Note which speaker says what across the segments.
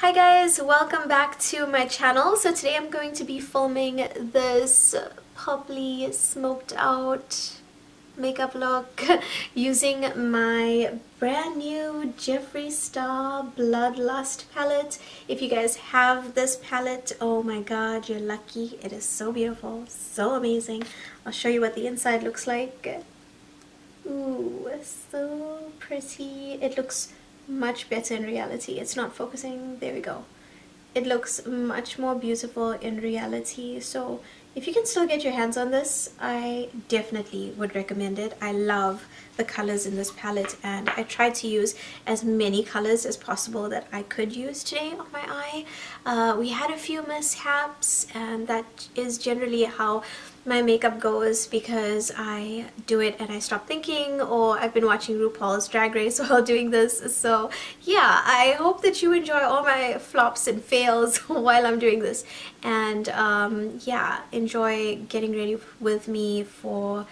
Speaker 1: Hi guys, welcome back to my channel. So today I'm going to be filming this purpley smoked out makeup look using my brand new Jeffree Star Bloodlust palette. If you guys have this palette, oh my god, you're lucky. It is so beautiful, so amazing. I'll show you what the inside looks like. Ooh, so pretty. It looks much better in reality. It's not focusing. There we go. It looks much more beautiful in reality. So if you can still get your hands on this, I definitely would recommend it. I love the colors in this palette, and I tried to use as many colors as possible that I could use today on my eye. We had a few mishaps, and that is generally how my makeup goes, because I do it and I stop thinking, or I've been watching RuPaul's Drag Race while doing this. So yeah, I hope that you enjoy all my flops and fails while I'm doing this, and yeah, enjoy getting ready with me for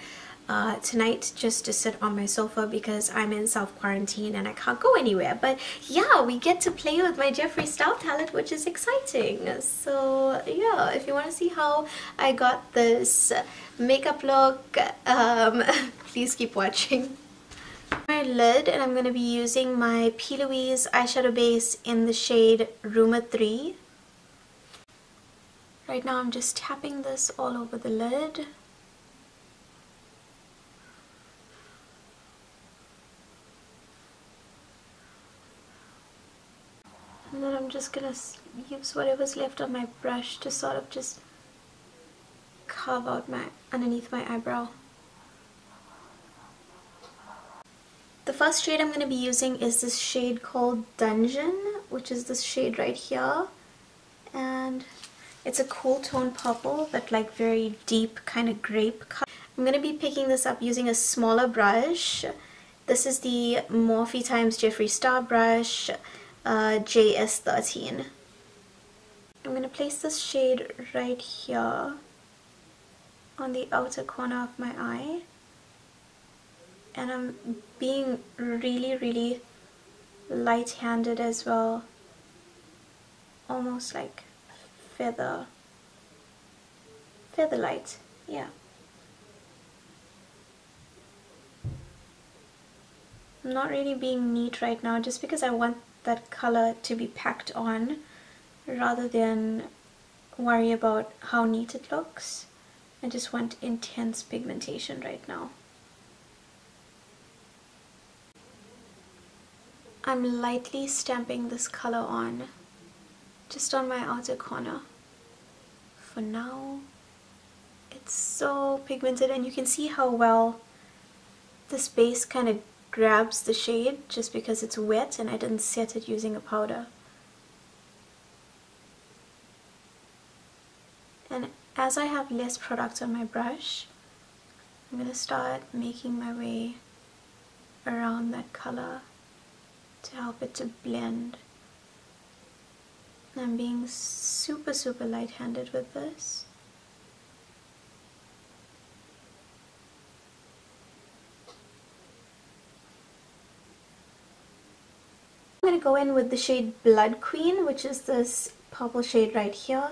Speaker 1: tonight, just to sit on my sofa because I'm in self-quarantine and I can't go anywhere. But yeah, we get to play with my Jeffree Star palette, which is exciting. So yeah, if you want to see how I got this makeup look, please keep watching. My lid, and I'm going to be using my P. Louise eyeshadow base in the shade Rumor 3. Right now I'm just tapping this all over the lid. And then I'm just gonna use whatever's left on my brush to sort of just carve out underneath my eyebrow. The first shade I'm going to be using is this shade called Dungeon, which is this shade right here. And it's a cool tone purple, but like very deep kind of grape color. I'm going to be picking this up using a smaller brush. This is the Morphe x Jeffree Star brush, JS13. I'm going to place this shade right here on the outer corner of my eye, and I'm being really light-handed as well, almost like feather light, yeah. I'm not really being neat right now just because I want that color to be packed on rather than worry about how neat it looks. I just want intense pigmentation right now. I'm lightly stamping this color on, just on my outer corner. For now, it's so pigmented, and you can see how well this base kind of grabs the shade just because it's wet and I didn't set it using a powder. And as I have less product on my brush, I'm going to start making my way around that color to help it to blend. And I'm being super light-handed with this. I'm going to go in with the shade Blood Queen, which is this purple shade right here.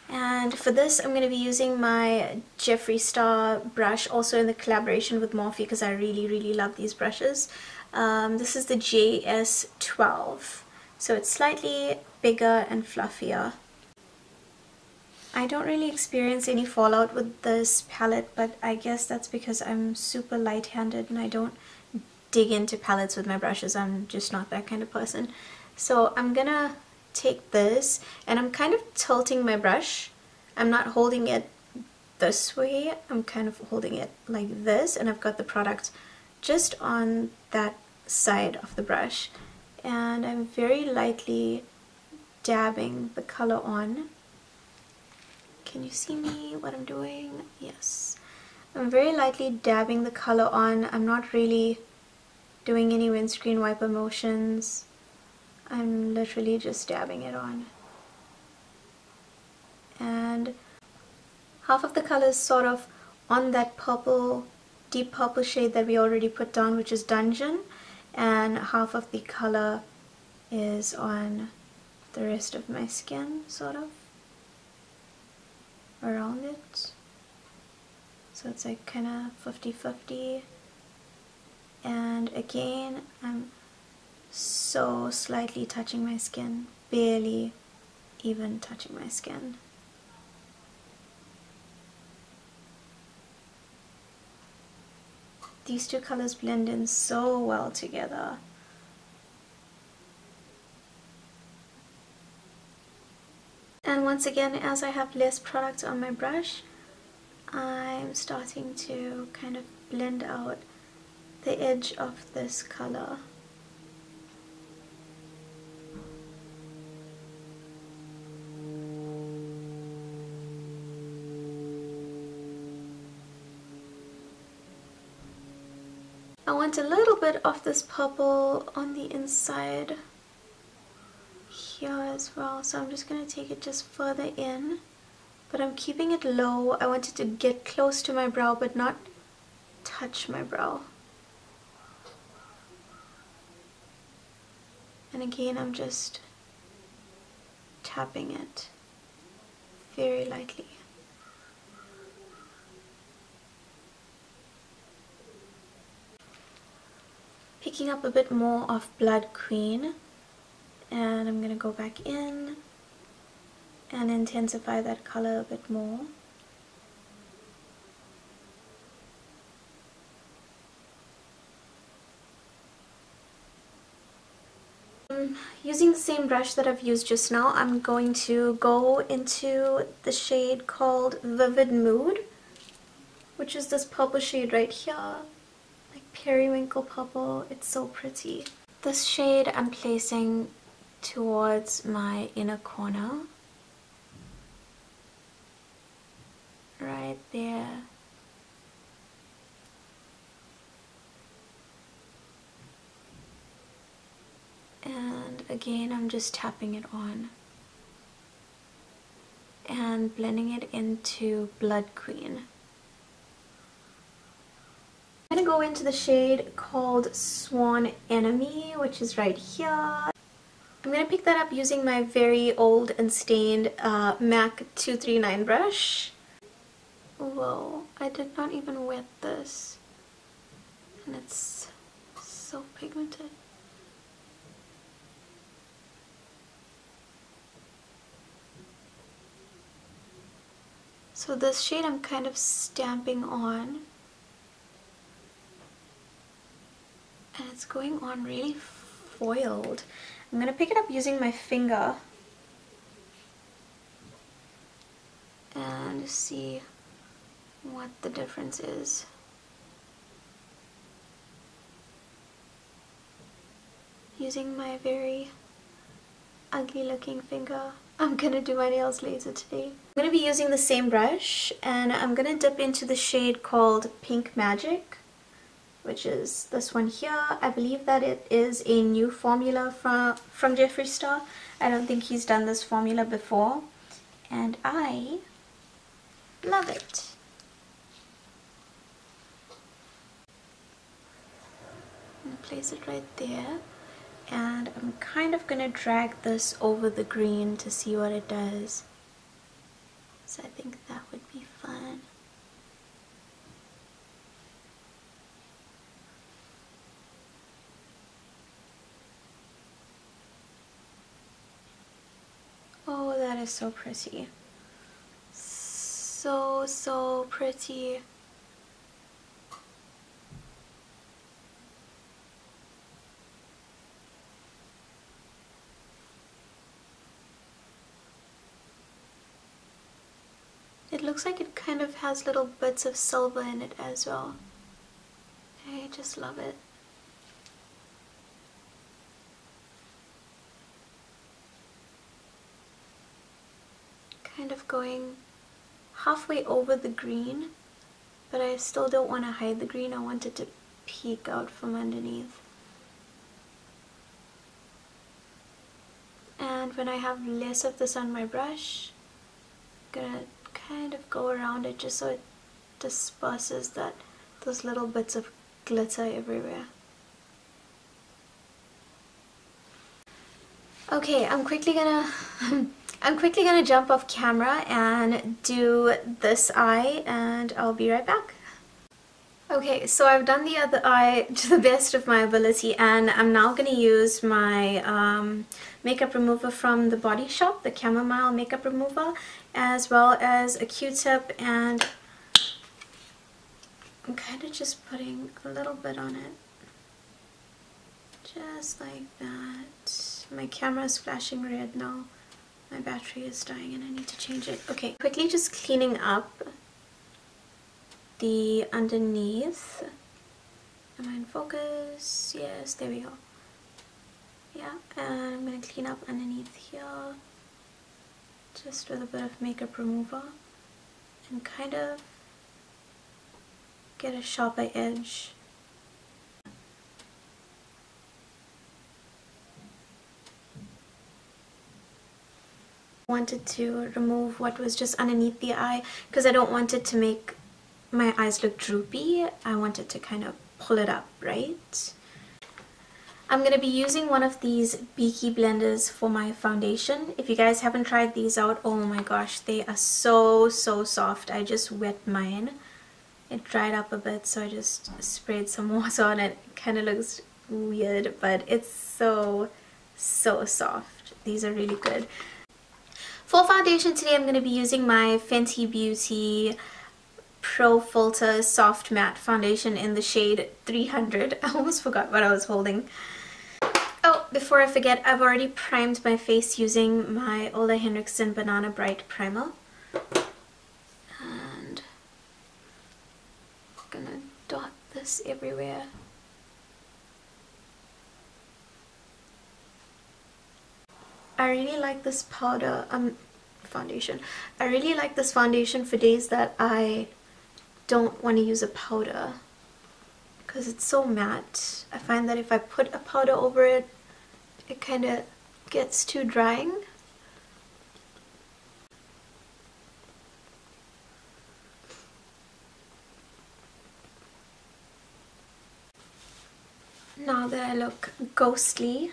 Speaker 1: And for this, I'm going to be using my Jeffree Star brush, also in the collaboration with Morphe, because I really love these brushes. This is the JS12, so it's slightly bigger and fluffier. I don't really experience any fallout with this palette, but I guess that's because I'm super light-handed and I don't dig into palettes with my brushes. I'm just not that kind of person. So I'm gonna take this, and I'm kind of tilting my brush. I'm not holding it this way, I'm kind of holding it like this, and I've got the product just on that side of the brush, and I'm very lightly dabbing the color on. Can you see me what I'm doing? Yes. I'm very lightly dabbing the color on. I'm not really doing any windscreen wiper motions. I'm literally just dabbing it on. And half of the color is sort of on that purple, deep purple shade that we already put down, which is Dungeon, and half of the color is on the rest of my skin, sort of, around it. So it's like kind of 50-50. And again, I'm so slightly touching my skin, barely even touching my skin. These two colors blend in so well together. And once again, as I have less product on my brush, I'm starting to kind of blend out the edge of this color. I want a little bit of this purple on the inside here as well, so I'm just going to take it just further in, but I'm keeping it low. I want it to get close to my brow but not touch my brow. And again, I'm just tapping it very lightly. Picking up a bit more of Blood Queen, and I'm going to go back in and intensify that color a bit more. Using the same brush that I've used just now, I'm going to go into the shade called Vivid Mood, which is this purple shade right here, like periwinkle purple. It's so pretty. This shade I'm placing towards my inner corner, right there. And again, I'm just tapping it on and blending it into Blood Queen. I'm going to go into the shade called Sworn Enemy, which is right here. I'm going to pick that up using my very old and stained MAC 239 brush. Whoa, I did not even wet this. And it's so pigmented. So this shade I'm kind of stamping on, and it's going on really foiled. I'm going to pick it up using my finger and see what the difference is. Using my very ugly looking finger. I'm gonna do my nails later today. I'm gonna be using the same brush, and I'm gonna dip into the shade called Pink Magic, which is this one here. I believe that it is a new formula from Jeffree Star. I don't think he's done this formula before, and I love it. I'm gonna place it right there. And I'm kind of gonna drag this over the green to see what it does. So I think that would be fun. Oh, that is so pretty. So pretty. It looks like it kind of has little bits of silver in it as well. I just love it. Kind of going halfway over the green, but I still don't want to hide the green. I want it to peek out from underneath. And when I have less of this on my brush, I'm gonna kind of go around it just so it disperses those little bits of glitter everywhere. Okay, I'm quickly gonna I'm quickly gonna jump off camera and do this eye, and I'll be right back. Okay, so I've done the other eye to the best of my ability, and I'm now gonna use my makeup remover from the Body Shop, the chamomile makeup remover, as well as a Q-tip, and I'm kind of just putting a little bit on it. Just like that. My camera is flashing red now. My battery is dying and I need to change it. Okay, quickly just cleaning up the underneath. Am I in focus? Yes, there we go. Yeah, and I'm going to clean up underneath here. Just with a bit of makeup remover. And kind of get a sharper edge. Wanted to remove what was just underneath the eye because I don't want it to make my eyes look droopy. I want it to kind of pull it up, right? I'm going to be using one of these Beaky blenders for my foundation. If you guys haven't tried these out, oh my gosh, they are so soft. I just wet mine. It dried up a bit, so I just sprayed some water on it. It kind of looks weird, but it's so soft. These are really good. For foundation today, I'm going to be using my Fenty Beauty Pro Filter Soft Matte Foundation in the shade 300. I almost forgot what I was holding. Oh, before I forget, I've already primed my face using my Ole Henriksen Banana Bright Primer. And I'm gonna dot this everywhere. I really like this powder, foundation. I really like this foundation for days that I don't want to use a powder because it's so matte. I find that if I put a powder over it, it kind of gets too drying. Now that I look ghostly,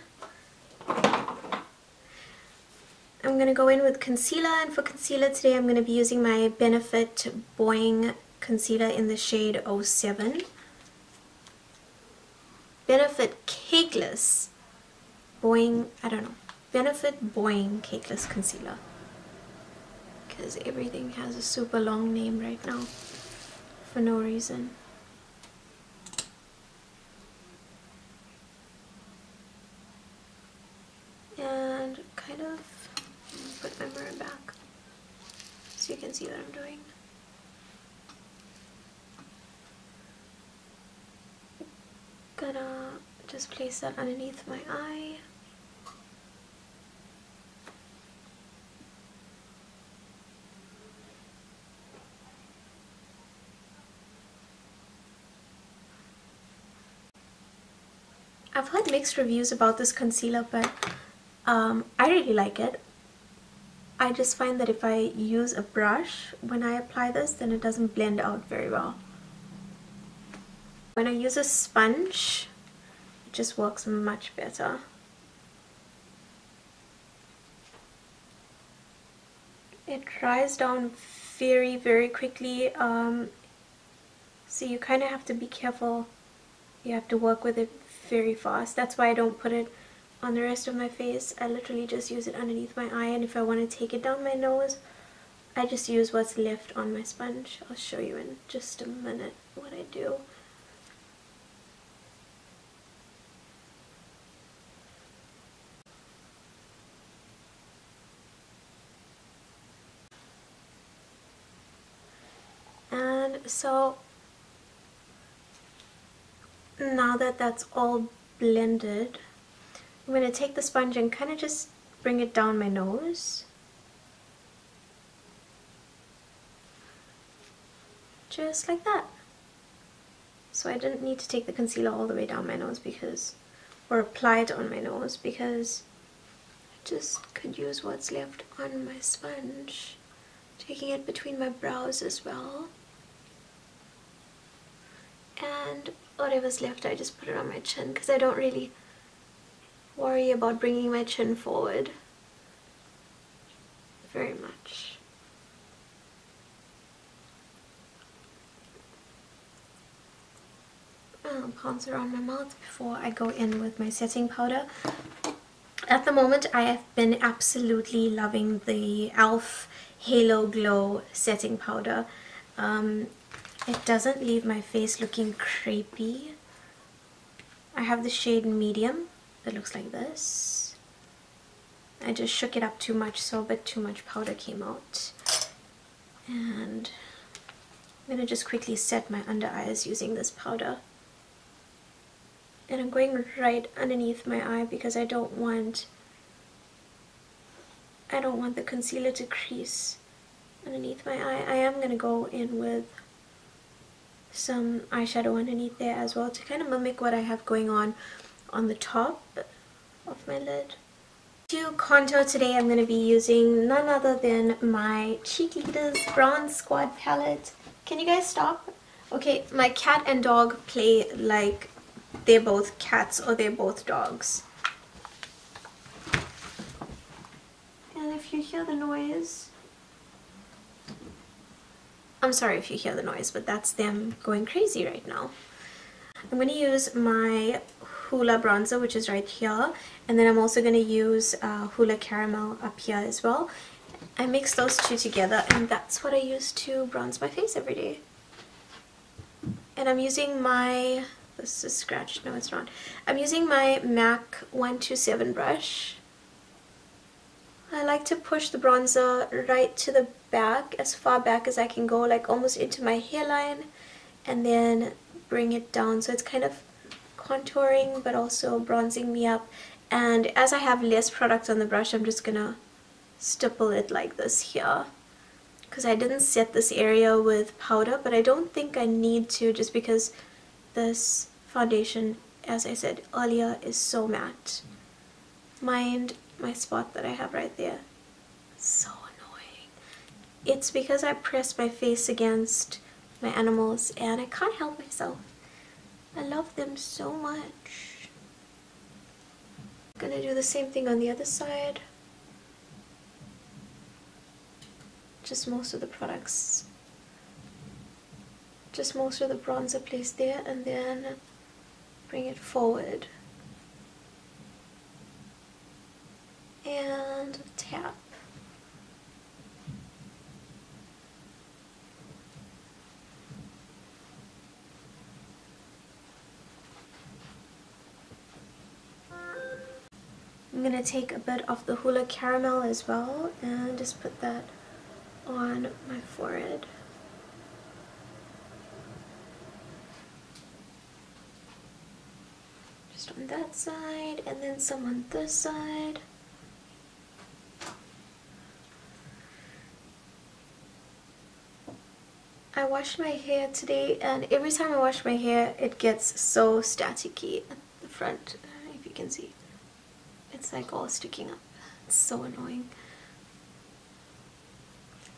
Speaker 1: I'm going to go in with concealer, and for concealer today I'm going to be using my Benefit Boing Concealer in the shade 07. Benefit Cakeless Boing, I don't know, Benefit Boing Cakeless Concealer. Because everything has a super long name right now, for no reason. And kind of put my mirror back so you can see what I'm doing. Gonna just place that underneath my eye. I've heard mixed reviews about this concealer, but I really like it. I just find that if I use a brush when I apply this, then it doesn't blend out very well. When I use a sponge, it just works much better. It dries down very quickly, so you kind of have to be careful. You have to work with it very fast. That's why I don't put it on the rest of my face. I literally just use it underneath my eye, and if I want to take it down my nose, I just use what's left on my sponge. I'll show you in just a minute what I do. And so now that that's all blended, I'm going to take the sponge and kind of just bring it down my nose. Just like that. So I didn't need to take the concealer all the way down my nose because, or apply it on my nose, because I just could use what's left on my sponge. Taking it between my brows as well. And whatever's left, I just put it on my chin because I don't really worry about bringing my chin forward very much. I'll pounce around my mouth before I go in with my setting powder. At the moment, I have been absolutely loving the e.l.f. Halo Glow setting powder. It doesn't leave my face looking crepey. I have the shade medium. It looks like this. I just shook it up too much, so a bit too much powder came out. And I'm going to just quickly set my under eyes using this powder. And I'm going right underneath my eye because I don't want the concealer to crease underneath my eye. I am going to go in with some eyeshadow underneath there as well to kind of mimic what I have going on the top of my lid. To contour today, I'm going to be using none other than my Cheek Leaders Bronze Squad palette. Can you guys stop? Okay, my cat and dog play like they're both cats or they're both dogs. And if you hear the noise, I'm sorry if you hear the noise, but that's them going crazy right now. I'm going to use my Hoola bronzer, which is right here, and then I'm also going to use Hoola Caramel up here as well. I mix those two together, and that's what I use to bronze my face every day. And I'm using my, this is scratched, no it's not. I'm using my MAC 127 brush. I like to push the bronzer right to the back, as far back as I can go, like almost into my hairline, and then bring it down so it's kind of contouring but also bronzing me up. And as I have less product on the brush, I'm just gonna stipple it like this here, because I didn't set this area with powder, but I don't think I need to, just because this foundation, as I said earlier, is so matte. Mind my spot that I have right there. So annoying. It's because I pressed my face against my animals and I can't help myself. I love them so much. I'm gonna do the same thing on the other side. Just most of the products, just most of the bronzer placed there, and then bring it forward and tap. I'm going to take a bit of the Hoola Caramel as well and just put that on my forehead. Just on that side, and then some on this side. I washed my hair today, and every time I wash my hair it gets so staticky at the front, if you can see. It's like all sticking up. It's so annoying.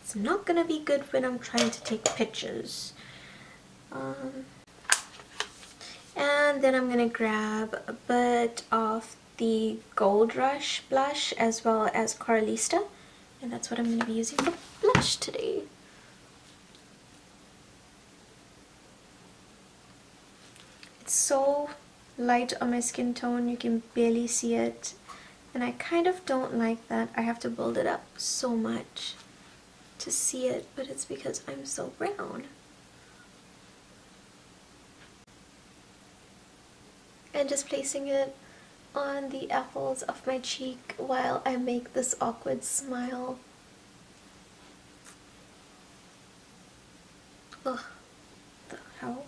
Speaker 1: It's not gonna be good when I'm trying to take pictures. And then I'm gonna grab a bit of the Gold Rush blush as well as Coralista, and that's what I'm gonna be using for blush today. It's so light on my skin tone, you can barely see it, and I kind of don't like that I have to build it up so much to see it, but it's because I'm so brown. And just placing it on the apples of my cheek while I make this awkward smile. Ugh, the hell.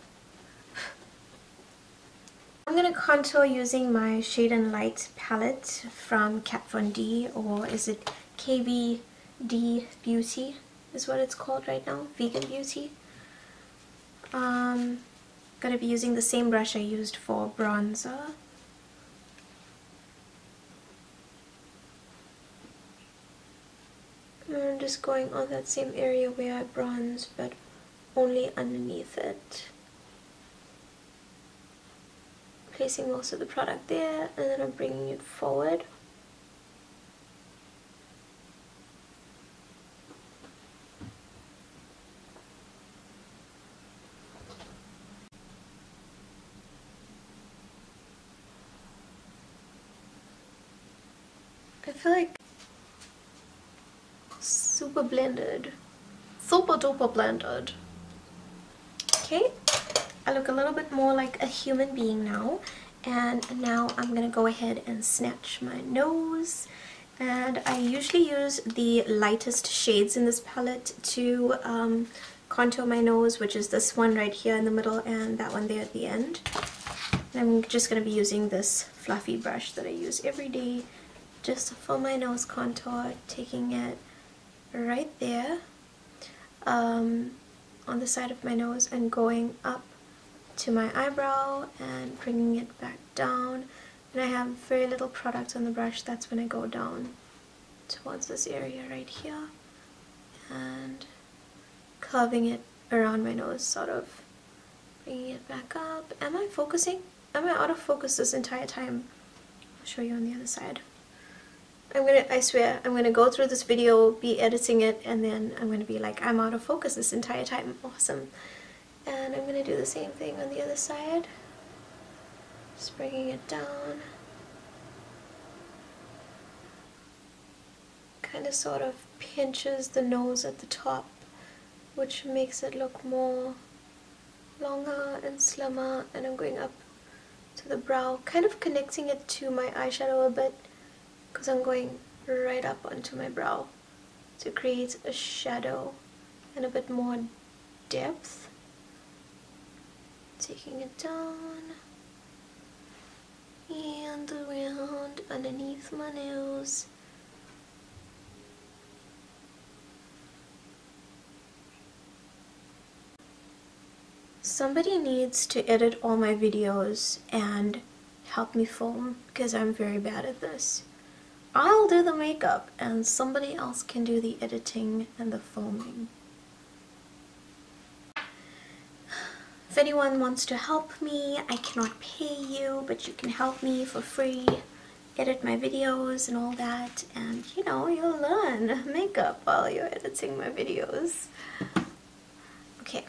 Speaker 1: I'm going to contour using my Shade and Light palette from Kat Von D, or is it KVD Beauty is what it's called right now, Vegan Beauty. Going to be using the same brush I used for bronzer. And I'm just going on that same area where I bronzed, but only underneath it. placing most of the product there, and then I'm bringing it forward. I feel like super blended. Super duper blended. Okay, I look a little bit more like a human being now. And now I'm gonna go ahead and snatch my nose. And I usually use the lightest shades in this palette to contour my nose, which is this one right here in the middle and that one there at the end. And I'm just gonna be using this fluffy brush that I use every day just for my nose contour, taking it right there on the side of my nose and going up to my eyebrow and bringing it back down. And I have very little product on the brush. That's when I go down towards this area right here and curving it around my nose, sort of bringing it back up. Am I focusing? Am I out of focus this entire time? I'll show you on the other side. I swear, I'm gonna go through this video, be editing it, and then I'm gonna be like, I'm out of focus this entire time. Awesome. And I'm gonna do the same thing on the other side. Just bringing it down. Kind of sort of pinches the nose at the top, which makes it look more longer and slimmer. And I'm going up to the brow, kind of connecting it to my eyeshadow a bit, because I'm going right up onto my brow to create a shadow and a bit more depth. Taking it down and around underneath my nose. Somebody needs to edit all my videos and help me film, because I'm very bad at this. I'll do the makeup and somebody else can do the editing and the filming. If anyone wants to help me, I cannot pay you, but you can help me for free, edit my videos and all that, and you know, you'll learn makeup while you're editing my videos. Okay.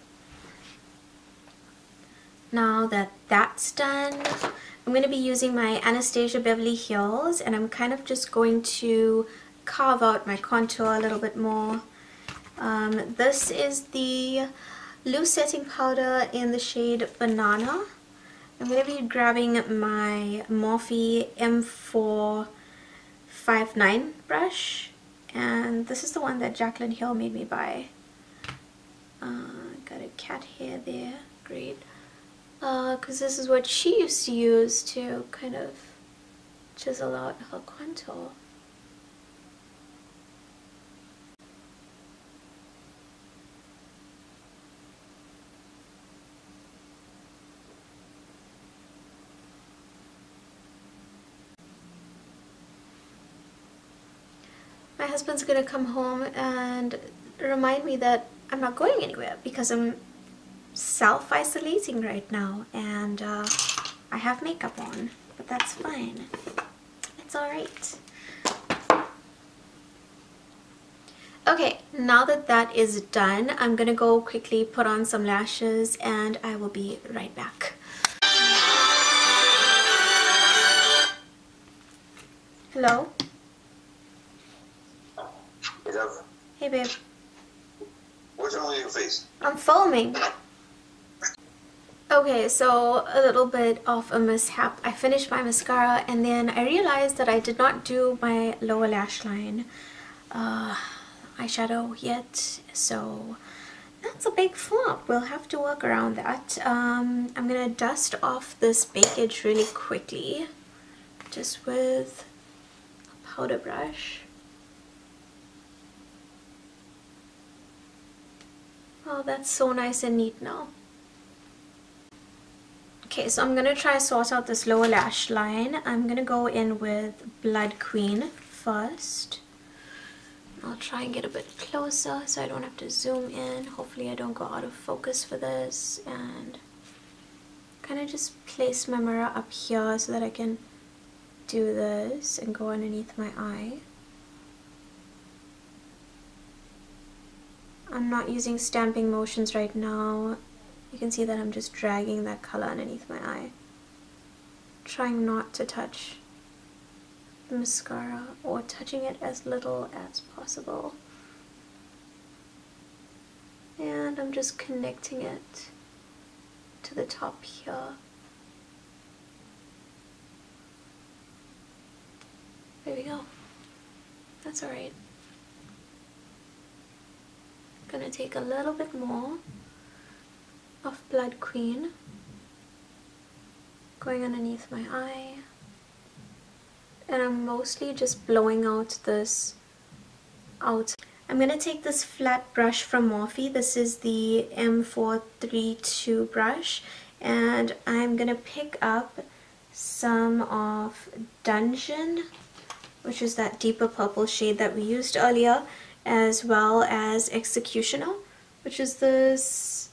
Speaker 1: Now that that's done, I'm going to be using my Anastasia Beverly Hills, and I'm kind of just going to carve out my contour a little bit more. This is the loose setting powder in the shade Banana. I'm going to be grabbing my Morphe M459 brush, and this is the one that Jaclyn Hill made me buy. Got a cat hair there, great. Because this is what she used to use to kind of chisel out her contour. My husband's gonna come home and remind me that I'm not going anywhere because I'm self-isolating right now, and I have makeup on, but that's fine. It's alright. Okay, now that that is done, I'm gonna go quickly put on some lashes and I will be right back. Hello?
Speaker 2: Hey, Jeff.
Speaker 1: Hey, babe.
Speaker 2: What's wrong with your face?
Speaker 1: I'm filming. Okay, so a little bit of a mishap. I finished my mascara and then I realized that I did not do my lower lash line eyeshadow yet, so that's a big flop. We'll have to work around that. I'm gonna dust off this bakage really quickly, just with a powder brush. Oh, that's so nice and neat now. Okay, so I'm gonna try to sort out this lower lash line. I'm gonna go in with Blood Queen first. I'll try and get a bit closer so I don't have to zoom in. Hopefully I don't go out of focus for this. And kind of just place my mirror up here so that I can do this and go underneath my eye. I'm not using stamping motions right now. You can see that I'm just dragging that color underneath my eye. Trying not to touch the mascara or touching it as little as possible. And I'm just connecting it to the top here. There we go. That's alright. Gonna take a little bit more of Blood Queen, going underneath my eye, and I'm mostly just blowing out this out. I'm gonna take this flat brush from Morphe. This is the M432 brush, and I'm gonna pick up some of Dungeon, which is that deeper purple shade that we used earlier, as well as Executioner, which is this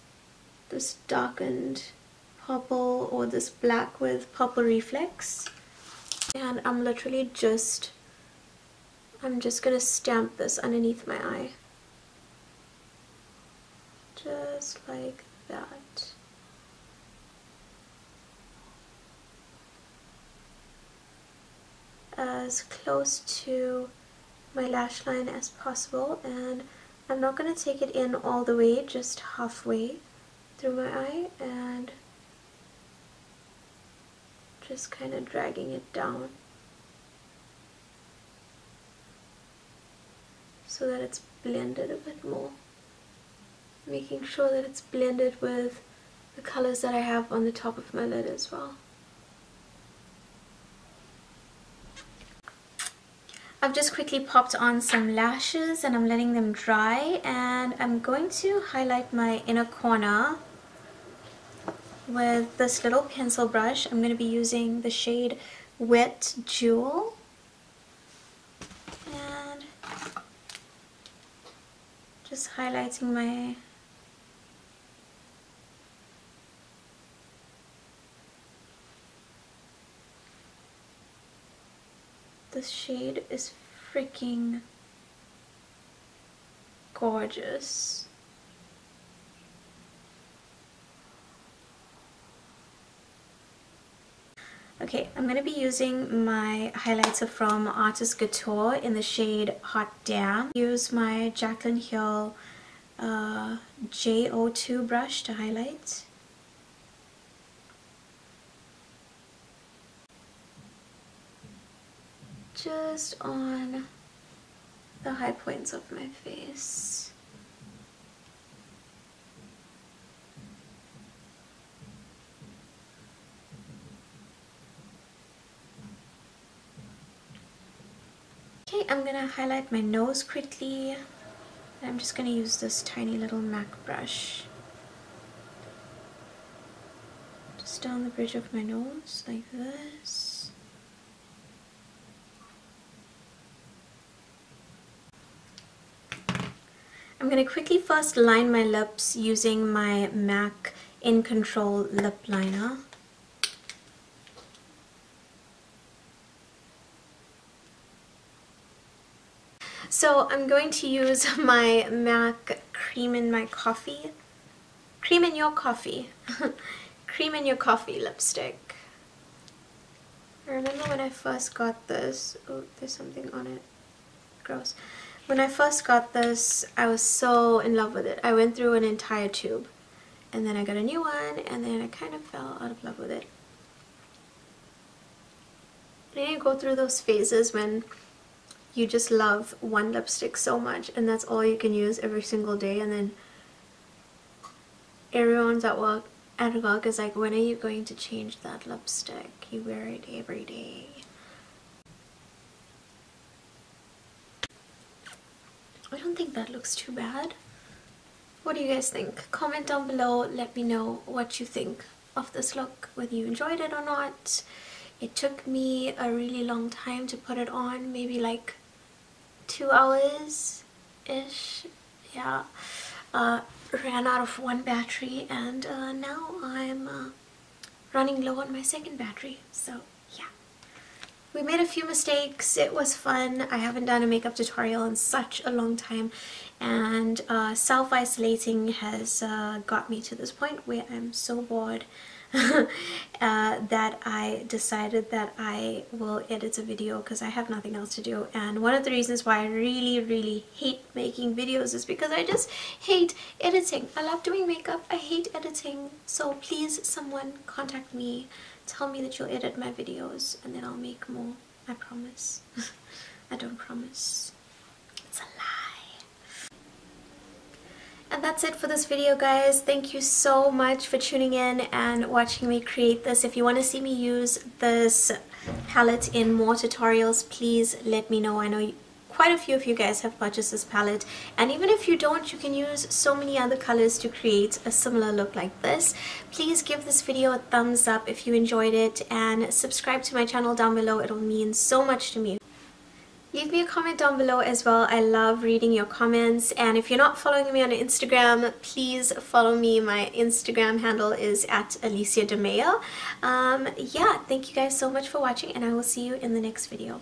Speaker 1: darkened purple, or this black with purple reflex. And I'm literally just gonna stamp this underneath my eye, just like that. As close to my lash line as possible, and I'm not going to take it in all the way, just halfway through my eye, and just kind of dragging it down so that it's blended a bit more, making sure that it's blended with the colors that I have on the top of my lid as well. I've just quickly popped on some lashes and I'm letting them dry, and I'm going to highlight my inner corner with this little pencil brush. I'm going to be using the shade Wet Jewel, and just highlighting my this shade is freaking gorgeous. Okay, I'm going to be using my highlighter from Artist Couture in the shade Hot Damn. Use my Jaclyn Hill J02 brush to highlight. Just on the high points of my face. Okay, I'm gonna highlight my nose quickly. I'm just gonna use this tiny little MAC brush. Just down the bridge of my nose, like this. I'm going to quickly first line my lips using my MAC In Control lip liner. So I'm going to use my MAC Cream in My Coffee. Cream in Your Coffee. Cream in Your Coffee lipstick. I remember when I first got this. Oh, there's something on it. Gross. When I first got this, I was so in love with it. I went through an entire tube, and then I got a new one, and then I kind of fell out of love with it. And you go through those phases when you just love one lipstick so much, and that's all you can use every single day, and then everyone's at work is like, when are you going to change that lipstick? You wear it every day. I don't think that looks too bad. What do you guys think? Comment down below, let me know what you think of this look, whether you enjoyed it or not. It took me a really long time to put it on, maybe like 2 hours-ish. Yeah. Ran out of one battery, and now I'm running low on my second battery. So yeah, we made a few mistakes. It was fun. I haven't done a makeup tutorial in such a long time, and self-isolating has got me to this point where I'm so bored that I decided that I will edit a video because I have nothing else to do. And one of the reasons why I really hate making videos is because I just hate editing. I love doing makeup, I hate editing. So please, someone contact me, tell me that you'll edit my videos, and then I'll make more. I promise. I don't promise. It's a lie. And that's it for this video, guys. Thank you so much for tuning in and watching me create this. If you want to see me use this palette in more tutorials, please let me know. I know quite a few of you guys have purchased this palette, and even if you don't, you can use so many other colors to create a similar look like this. Please give this video a thumbs up if you enjoyed it, and subscribe to my channel down below. It'll mean so much to me. Leave me a comment down below as well. I love reading your comments. And if you're not following me on Instagram, please follow me. My Instagram handle is @AliciaDeMeo. Yeah, thank you guys so much for watching, and I will see you in the next video.